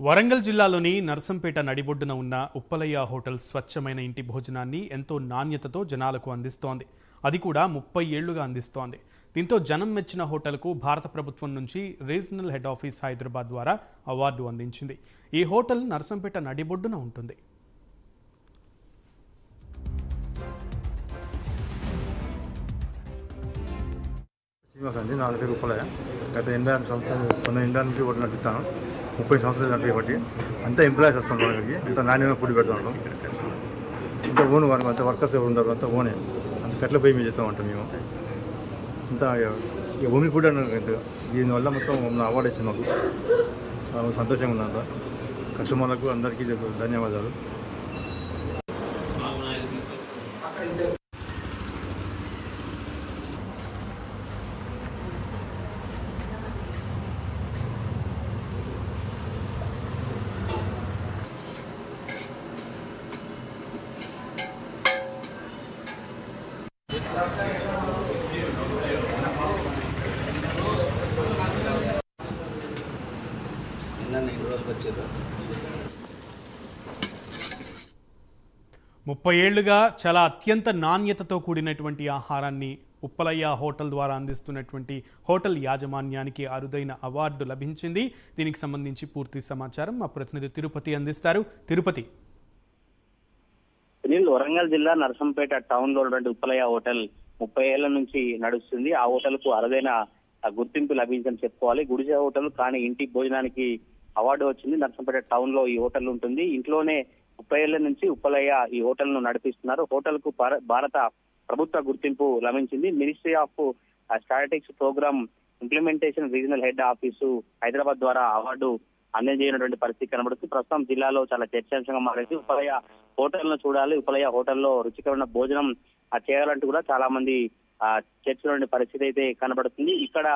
వరంగల్ జిల్లాలోని నర్సంపేట నడిబొడ్డున ఉన్న ఉప్పలయ్య హోటల్ స్వచ్ఛమైన ఇంటి భోజనాన్ని ఎంతో నాణ్యతతో జనాలకు అందిస్తోంది. అది కూడా 30 ఏళ్లుగా అందిస్తోంది. దీంతో జనం మెచ్చిన హోటల్కు భారత ప్రభుత్వం నుంచి రీజనల్ హెడ్ ఆఫీస్ హైదరాబాద్ ద్వారా అవార్డు అందించింది. ఈ హోటల్ నర్సంపేట నడిబొడ్డున ఉంటుంది. నా పేరు ఉప్పలయ్య. గత 86 సంవత్సరాలు 19 నుంచి హోటల్ నడుపుతాను. 30 సంవత్సరాలు నడిపి బట్టి అంతా ఎంప్లాయీస్ వస్తాం వాళ్ళకి, అంత నాణ్యమైన ఫుడ్ పెడతా ఉంటాం. అంతా ఓన్ వారికి, అంతా వర్కర్స్ ఎవరు ఉండరు, అంతా ఓనే. అంత కట్ల పోయి మేము చేస్తాం ఉంటాం. మేము అంతా ఓమి ఫుడ్ అన్నారు. దీనివల్ల మొత్తం అవార్డు ఇచ్చింది మాకు. చాలా సంతోషంగా ఉంది. అంతా కస్టమర్లకు అందరికీ ధన్యవాదాలు. ముప్పై ఏళ్లుగా చాలా అత్యంత నాణ్యతతో కూడినటువంటి ఆహారాన్ని ఉప్పలయ్య హోటల్ ద్వారా అందిస్తున్నటువంటి హోటల్ యాజమాన్యానికి అరుదైన అవార్డు లభించింది. దీనికి సంబంధించి పూర్తి సమాచారం మా ప్రతినిధి తిరుపతి అందిస్తారు. తిరుపతి. వరంగల్ జిల్లా నర్సంపేట టౌన్ లో ఉన్నటువంటి ఉప్పలయ్య హోటల్ 30 ఏళ్ల నుంచి నడుస్తుంది. ఆ హోటల్ కు అరుదైన గుర్తింపు లభించని చెప్పుకోవాలి. గుడిసె హోటల్ కానీ ఇంటి భోజనానికి అవార్డు వచ్చింది. నర్సంపేట టౌన్ లో ఈ హోటల్ ఉంటుంది. ఇంట్లోనే 30 ఏళ్ల నుంచి ఉప్పలయ్య ఈ హోటల్ ను నడిపిస్తున్నారు. హోటల్ కు భారత ప్రభుత్వ గుర్తింపు లభించింది. Ministry of statistics programme implementation regional head office Hyderabad ద్వారా అవార్డు అందజేయనటువంటి పరిస్థితి కనబడుతుంది. ప్రస్తుతం జిల్లాలో చాలా చర్చాంశంగా మారింది. ఉప్పలయ్య హోటల్ ను చూడాలి, ఉప్పలయ్య హోటల్లో రుచికరమైన భోజనం చేయాలంటూ కూడా చాలా మంది చర్చలోని పరిస్థితి అయితే కనబడుతుంది. ఇక్కడ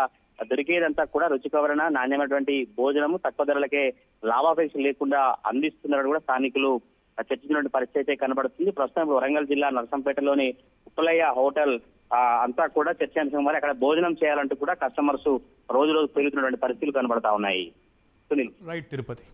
దొరికేదంతా కూడా రుచికరమైన నాణ్యమైనటువంటి భోజనము తక్కువ ధరలకే లాభాపేక్ష లేకుండా అందిస్తున్నారని కూడా స్థానికులు చర్చించినటువంటి పరిస్థితి అయితే కనబడుతుంది. ప్రస్తుతం వరంగల్ జిల్లా నర్సంపేటలోని ఉప్పలయ్య హోటల్ అంతా కూడా చర్చాంశం మరి అక్కడ భోజనం చేయాలంటూ కూడా కస్టమర్స్ రోజు పెరుగుతున్నటువంటి పరిస్థితులు కనబడతా ఉన్నాయి. సునీల్. రైట్ తిరుపతి.